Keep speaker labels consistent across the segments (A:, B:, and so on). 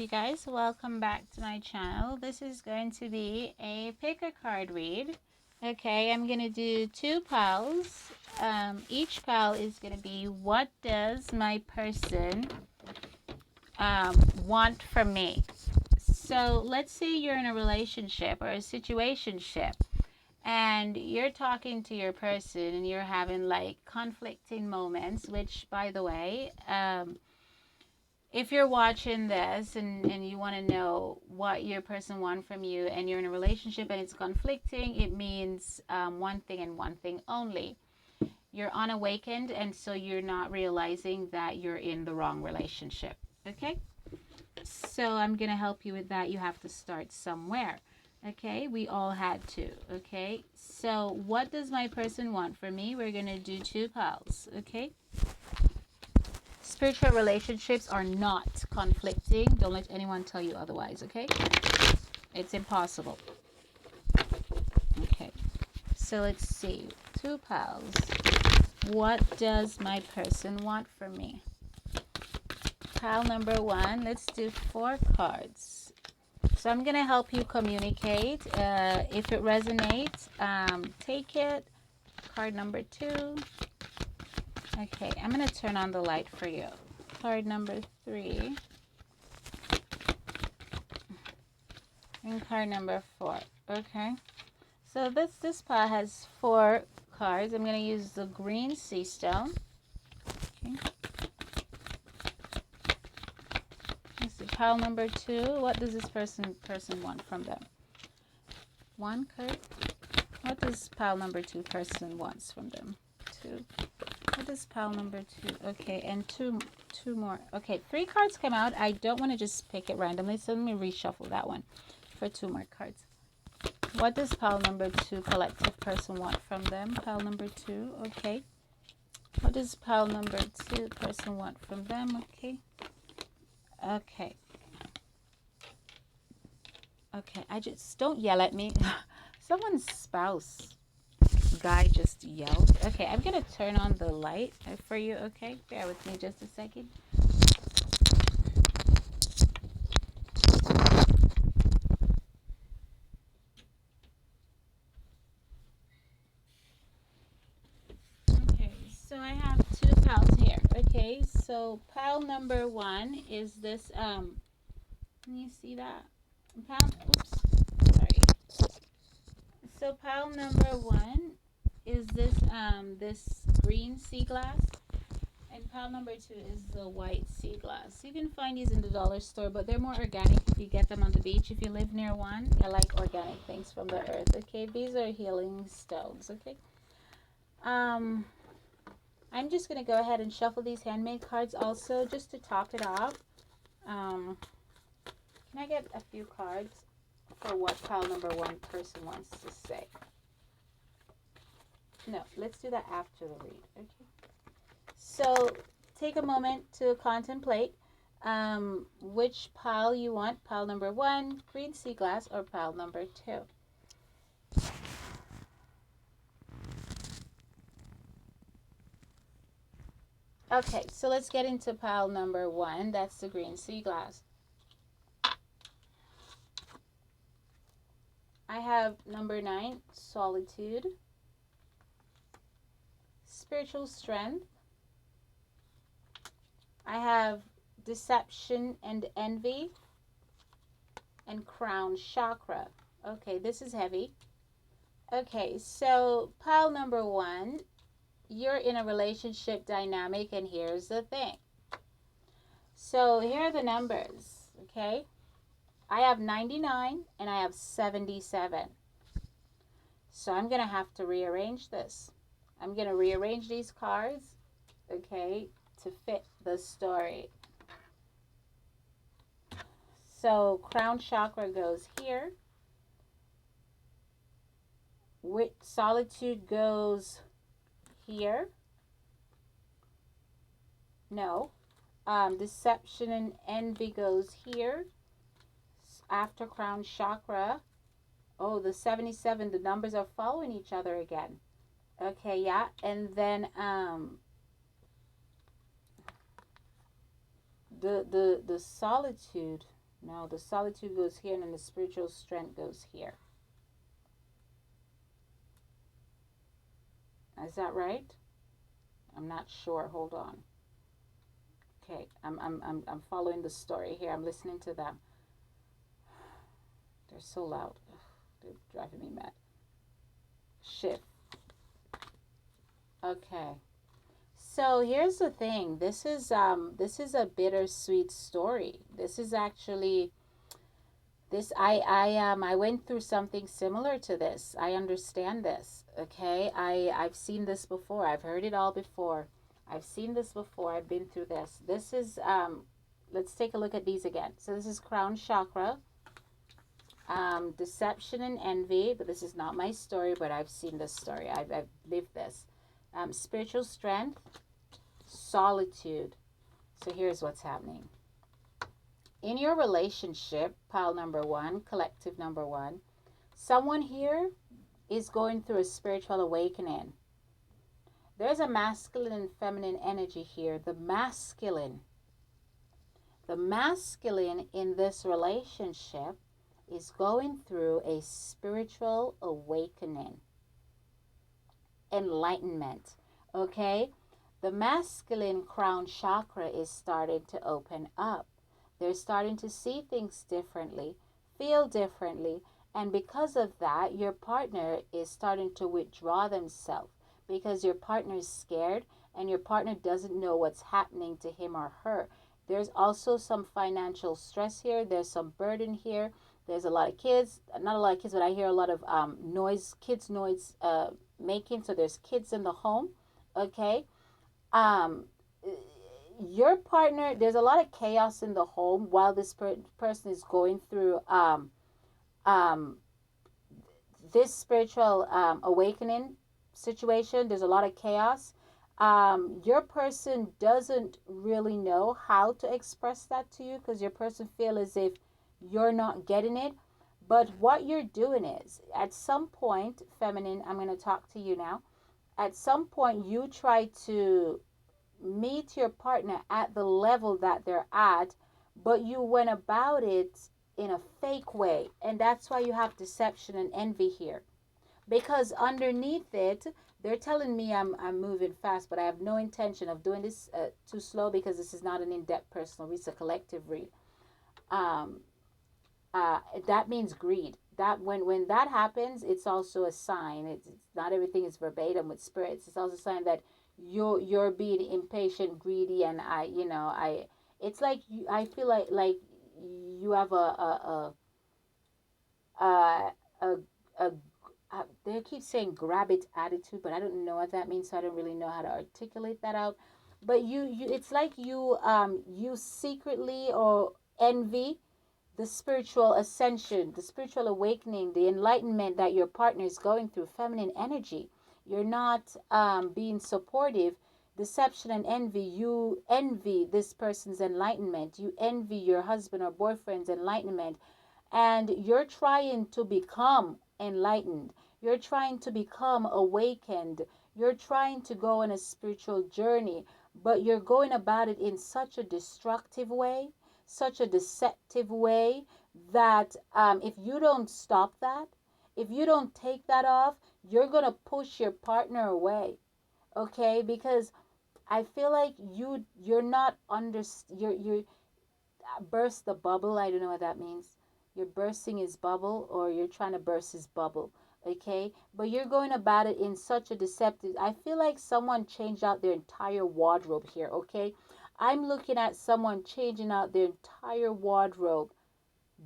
A: you guys, welcome back to my channel. This is going to be a pick a card read. Okay, I'm gonna do two piles. Each pile is gonna be what does my person want from me. So let's say you're in a relationship or a situationship and you're talking to your person and you're having like conflicting moments, which by the way, if you're watching this and you want to know what your person wants from you and you're in a relationship and it's conflicting, it means one thing and one thing only. You're unawakened, and so you're not realizing that you're in the wrong relationship. Okay? So I'm going to help you with that. You have to start somewhere. Okay? We all had to. Okay? So what does my person want from me? We're going to do two piles. Okay? Spiritual relationships are not conflicting. Don't let anyone tell you otherwise, okay? It's impossible. Okay, so let's see. Two pals. What does my person want from me? Pile number one. Let's do 4 cards. So I'm going to help you communicate. If it resonates, take it. Card number 2. Okay, I'm going to turn on the light for you. Card number 3. And card number 4. Okay. So this pile has 4 cards. I'm going to use the green sea stone. Okay. This is pile number 2. What does this person want from them? 1 card. What does pile number 2 person wants from them? 2. What is pile number 2? Okay, and two more. Okay, 3 cards come out. I don't want to just pick it randomly, so let me reshuffle that one for 2 more cards. What does pile number 2 collective person want from them? Pile number 2. Okay. What does pile number 2 person want from them? Okay. Okay. Okay, I just don't yell at me. Someone's spouse guy just yelled. Okay, I'm gonna turn on the light for you. Okay, bear with me just a second. Okay, so I have 2 piles here. Okay, so pile number 1 is this can you see that? Oops, sorry. So pile number 1 is this green sea glass, and pile number 2 is the white sea glass. You can find these in the dollar store, but they're more organic if you get them on the beach. If you live near one, I like organic things from the earth. Okay, these are healing stones. Okay. I'm just gonna go ahead and shuffle these handmade cards also just to top it off. Can I get a few cards for what pile number 1 person wants to say? No, let's do that after the read. Okay. So take a moment to contemplate which pile you want. Pile number 1, green sea glass, or pile number 2. Okay, so let's get into pile number 1. That's the green sea glass. I have number 9, solitude, spiritual strength. I have deception and envy, and crown chakra. Okay, this is heavy. Okay, so pile number 1, you're in a relationship dynamic, and here's the thing. So here are the numbers, okay? I have 99 and I have 77. So I'm going to have to rearrange this. I'm going to rearrange these cards, okay, to fit the story. So crown chakra goes here. Solitude goes here. No. Deception and envy goes here. After crown chakra. Oh, the 77, the numbers are following each other again. Okay, yeah. And then the solitude No, the solitude goes here and then the spiritual strength goes here. Is that right? I'm not sure. Hold on. Okay, I'm following the story here. I'm listening to them. They're so loud. Ugh, they're driving me mad. Shift. Okay. So here's the thing. This is a bittersweet story. This is actually this I went through something similar to this. I understand this. Okay? I've seen this before. I've heard it all before. I've seen this before. I've been through this. This is let's take a look at these again. So this is crown chakra, deception and envy, but this is not my story, but I've seen this story. I've lived this. Spiritual strength, solitude. So here's what's happening. In your relationship, pile number one, collective number one, someone here is going through a spiritual awakening. There's a masculine and feminine energy here. The masculine in this relationship is going through a spiritual awakening, enlightenment. Okay? The masculine crown chakra is starting to open up. They're starting to see things differently, feel differently, and because of that, your partner is starting to withdraw themselves because your partner is scared and your partner doesn't know what's happening to him or her. There's also some financial stress here. There's some burden here. There's a lot of kids, not a lot of kids, but I hear a lot of noise making. So there's kids in the home. Okay. Um, your partner, there's a lot of chaos in the home while this person is going through um, this spiritual awakening situation. There's a lot of chaos. Your person doesn't really know how to express that to you because your person feel as if you're not getting it. But what you're doing is, at some point, feminine, I'm going to talk to you now. At some point, you try to meet your partner at the level that they're at, but you went about it in a fake way. And that's why you have deception and envy here. Because underneath it, they're telling me I'm moving fast, but I have no intention of doing this too slow because this is not an in-depth personal read, it's a collective read. Um, that means greed. That when that happens, it's also a sign. It's not everything is verbatim with spirits. It's also a sign that you're being impatient, greedy, and I. It's like I feel like you have a a, a they keep saying grab it attitude, but I don't know what that means, so I don't really know how to articulate that out. But you it's like you secretly or envy the spiritual ascension, the spiritual awakening, the enlightenment that your partner is going through, feminine energy. You're not being supportive. Deception and envy. You envy this person's enlightenment. You envy your husband or boyfriend's enlightenment. And you're trying to become enlightened. You're trying to become awakened. You're trying to go on a spiritual journey, but you're going about it in such a destructive way, such a deceptive way that if you don't stop that, if you don't take that off, you're going to push your partner away. Okay? Because I feel like you're not under you're burst the bubble. I don't know what that means. You're bursting his bubble or you're trying to burst his bubble. Okay? But you're going about it in such a deceptive. I feel like someone changed out their entire wardrobe here. Okay? I'm looking at someone changing out their entire wardrobe.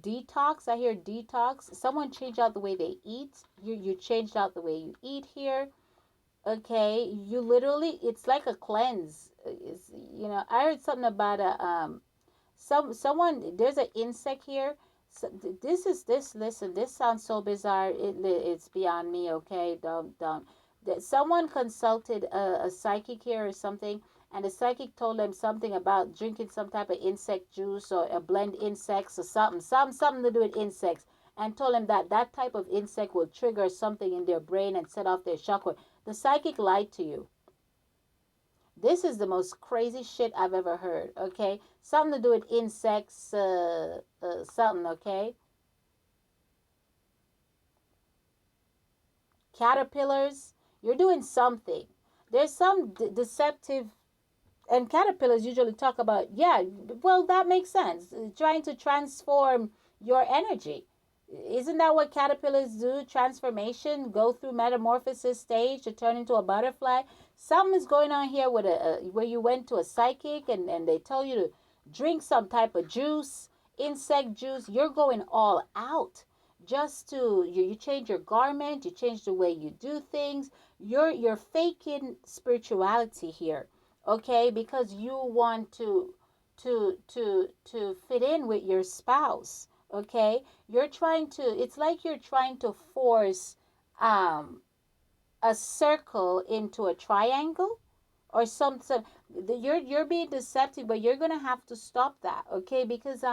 A: Detox. I hear detox. Someone changed out the way they eat. You changed out the way you eat here. Okay? You literally, it's like a cleanse. I heard something about a someone, there's an insect here. So this is this listen, this sounds so bizarre, it's beyond me. Okay, don't that someone consulted a psychic here or something, and the psychic told them something about drinking some type of insect juice or a blend insects or something to do with insects, and told them that that type of insect will trigger something in their brain and set off their chakra. The psychic lied to you. This is the most crazy shit I've ever heard. Okay, something to do with insects, something. Okay, caterpillars. You're doing something. There's some deceptive, and caterpillars usually talk about, yeah, well, that makes sense, trying to transform your energy. Isn't that what caterpillars do? Transformation, go through metamorphosis stage to turn into a butterfly. Something is going on here with where you went to a psychic, and they tell you to drink some type of juice, insect juice. You're going all out just to you change your garment, you change the way you do things. You're faking spirituality here, okay, because you want to fit in with your spouse, okay. You're trying to, it's like you're trying to force um a circle into a triangle or some you're being deceptive, but you're gonna have to stop that, okay, because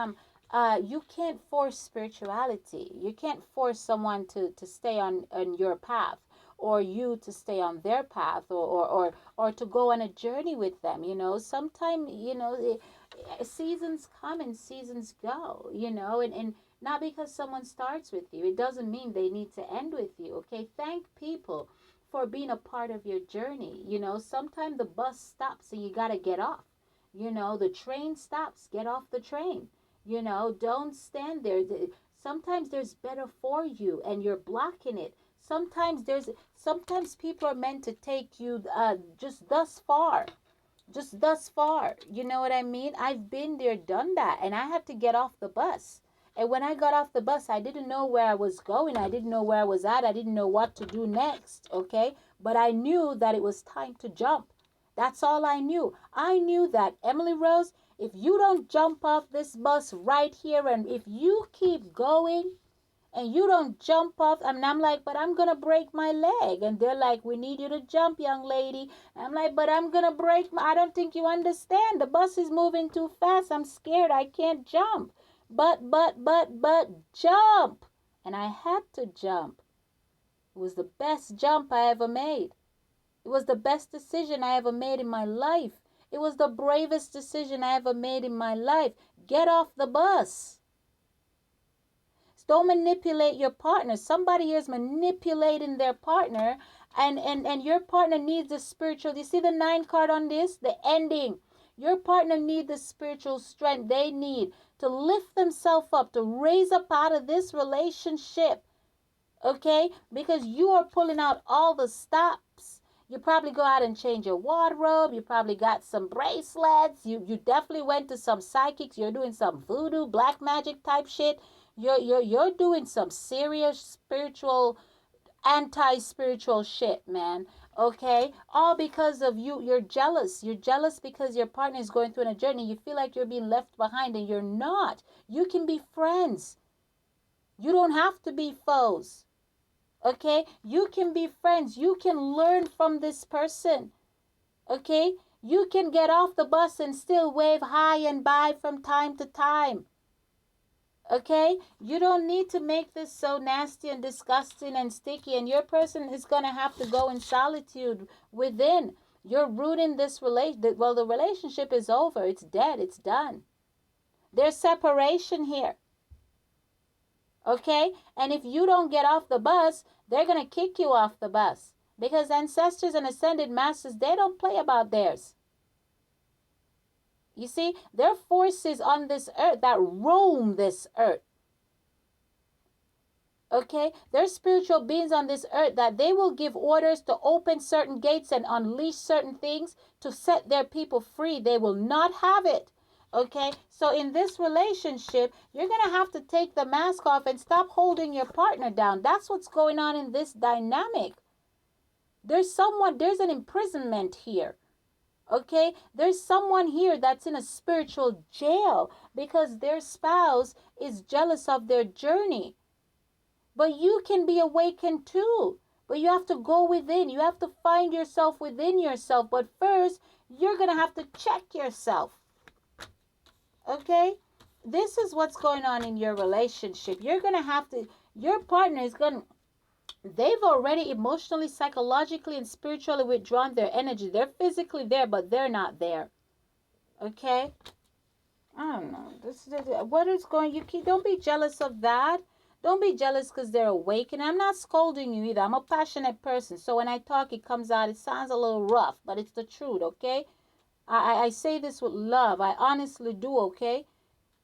A: you can't force spirituality. You can't force someone to stay on your path, or you to stay on their path, or to go on a journey with them. Sometimes, seasons come and seasons go, and not because someone starts with you, it doesn't mean they need to end with you, okay. Thank people for being a part of your journey. Sometimes the bus stops and you got to get off. The train stops, get off the train. Don't stand there. Sometimes there's better for you and you're blocking it. Sometimes people are meant to take you just thus far. Just thus far. You know what I mean? I've been there, done that, and I had to get off the bus. And when I got off the bus, I didn't know where I was going. I didn't know where I was at. I didn't know what to do next, okay? But I knew that it was time to jump. That's all I knew. I knew that, Emily Rose, if you don't jump off this bus right here, and if you keep going and you don't jump off, and I'm like, but I'm gonna break my leg. And they're like, we need you to jump, young lady. I'm like, but I'm gonna I don't think you understand. The bus is moving too fast. I'm scared. I can't jump. But jump. And I had to jump. It was the best jump I ever made. It was the best decision I ever made in my life. It was the bravest decision I ever made in my life. Get off the bus. Don't manipulate your partner. Somebody here is manipulating their partner, and your partner needs the spiritual. You see the 9 card on this? The ending. Your partner needs the spiritual strength they need to lift themselves up, to raise up out of this relationship. Okay? Because you are pulling out all the stops. You probably go out and change your wardrobe. You probably got some bracelets. You definitely went to some psychics. You're doing some voodoo, black magic type shit. You're doing some serious spiritual, anti-spiritual shit, man. Okay? All because of you. You're jealous. You're jealous because your partner is going through a journey. You feel like you're being left behind, and you're not. You can be friends. You don't have to be foes. Okay? You can be friends. You can learn from this person. Okay? You can get off the bus and still wave hi and bye from time to time. Okay? You don't need to make this so nasty and disgusting and sticky, and your person is going to have to go in solitude within. You're rooting this relation. Well, the relationship is over. It's dead. It's done. There's separation here. Okay? And if you don't get off the bus, they're going to kick you off the bus. Because ancestors and ascended masters, they don't play about theirs. You see, there are forces on this earth that roam this earth. Okay? There's spiritual beings on this earth that they will give orders to open certain gates and unleash certain things to set their people free. They will not have it. Okay? So in this relationship, you're going to have to take the mask off and stop holding your partner down. That's what's going on in this dynamic. There's an imprisonment here. Okay, there's someone here that's in a spiritual jail because their spouse is jealous of their journey. But you can be awakened too. But you have to go within. You have to find yourself within yourself. But first, you're going to have to check yourself. Okay? This is what's going on in your relationship. Your partner is going to They've already emotionally, psychologically, and spiritually withdrawn their energy. They're physically there, but they're not there. Okay? I don't know. What is going. You keep. Don't be jealous of that. Don't be jealous because they're awake. And I'm not scolding you either. I'm a passionate person, so when I talk, it comes out. It sounds a little rough, but it's the truth. Okay? I say this with love. I honestly do. Okay?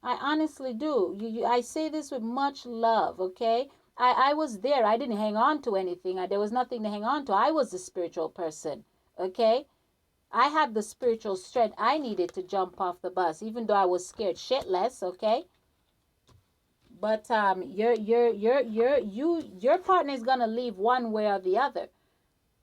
A: I honestly do. I say this with much love. Okay? I was there. I didn't hang on to anything. There was nothing to hang on to. I was a spiritual person. Okay? I had the spiritual strength I needed to jump off the bus, even though I was scared shitless. Okay, but your partner is gonna leave one way or the other.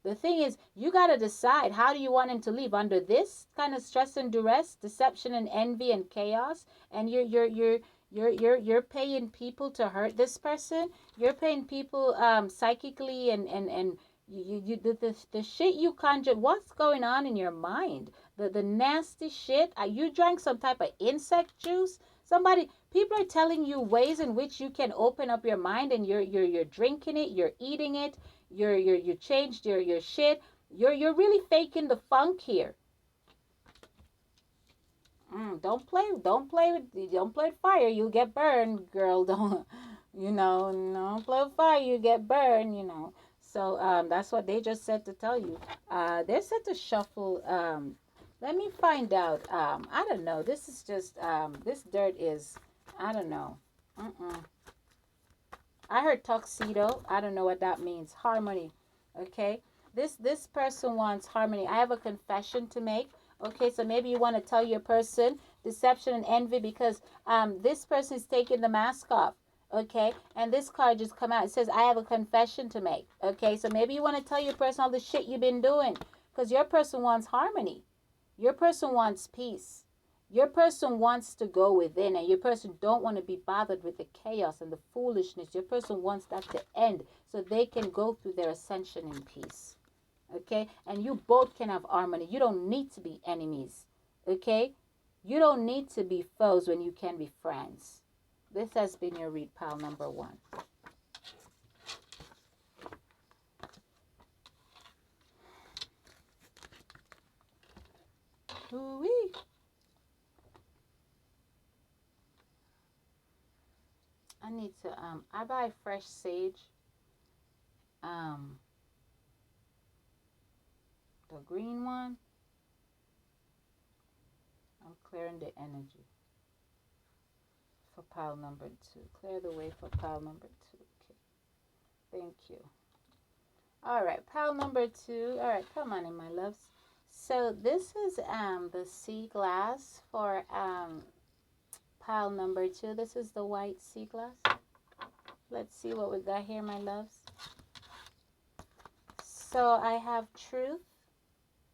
A: The thing is, you gotta decide how do you want him to leave under this kind of stress and duress, deception and envy and chaos, and you're paying people to hurt this person. You're paying people psychically and the shit you conjure. What's going on in your mind? The nasty shit. You drank some type of insect juice. People are telling you ways in which you can open up your mind, and you're drinking it, you're eating it, you changed your shit. You're really faking the funk here. Don't play with fire. You get burned, girl. Don't don't play with fire. You get burned. So that's what they just said to tell you. They're said to shuffle. Let me find out. I don't know. This is just this dirt is. I don't know. Mm-mm. I heard tuxedo. I don't know what that means. Harmony. Okay. This person wants harmony. I have a confession to make. Okay, so maybe you want to tell your person deception and envy because this person is taking the mask off. Okay, and this card just come out. It says I have a confession to make. Okay, so maybe you want to tell your person all the shit you've been doing because your person wants harmony. Your person wants peace. Your person wants to go within, and your person don't want to be bothered with the chaos and the foolishness. Your person wants that to end so they can go through their ascension in peace. Okay, and you both can have harmony. You don't need to be enemies. Okay, you don't need to be foes when you can be friends. This has been your read pile number 1. Ooh-wee. I need to I buy fresh sage, um the green one. I'm clearing the energy for pile number 2. Clear the way for pile number 2. Okay, thank you. All right, pile number 2. All right, come on in, my loves. So this is the sea glass for pile number 2. This is the white sea glass. Let's see what we got here, my loves. So I have truth,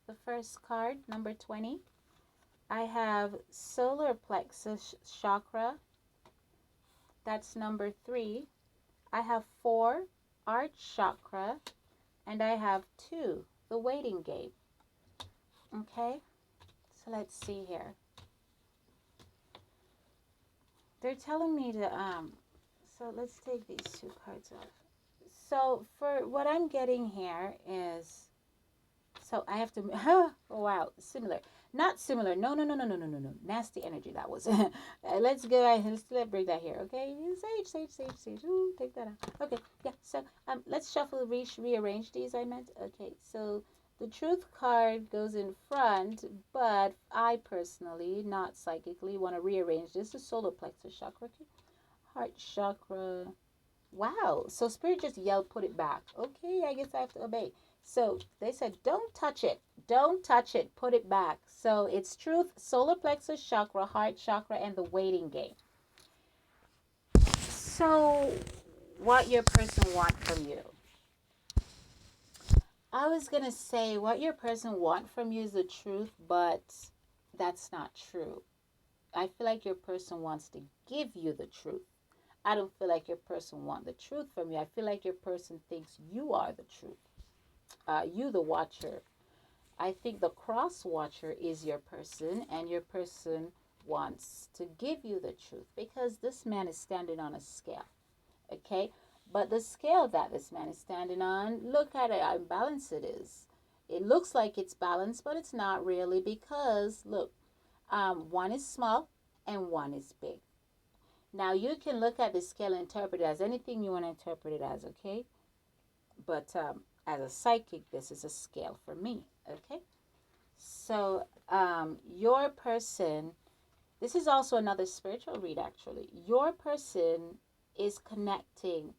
A: the first card, number 20. I have solar plexus chakra. That's number 3. I have 4, heart chakra, and I have 2, the waiting game. Okay, so let's see here. They're telling me to so let's take these 2 cards off. So for what I'm getting here is, so I have to oh wow, similar, not similar, no, nasty energy that was. Let's go ahead, let's bring that here. Okay, sage. Ooh, take that out. Okay, yeah, so let's shuffle, rearrange these, I meant. Okay, so the truth card goes in front, but I personally, not psychically, want to rearrange this. The solar plexus chakra. Okay, heart chakra. Wow. So spirit just yelled, put it back. Okay, I guess I have to obey. So they said, don't touch it. Don't touch it. Put it back. So it's truth, solar plexus chakra, heart chakra, and the waiting game. So what your person want from you? I was going to say what your person want from you is the truth, but that's not true. I feel like your person wants to give you the truth. I don't feel like your person wants the truth from you. I feel like your person thinks you are the truth. You, the watcher. I think the cross watcher is your person, and your person wants to give you the truth because this man is standing on a scale. Okay? But the scale that this man is standing on, look at it, how imbalanced it is. It looks like it's balanced, but it's not really because, look, one is small and one is big. Now, you can look at the scale and interpret it as anything you want to interpret it as, okay? But as a psychic, this is a scale for me, okay? So, your person, this is also another spiritual read actually. Your person is connecting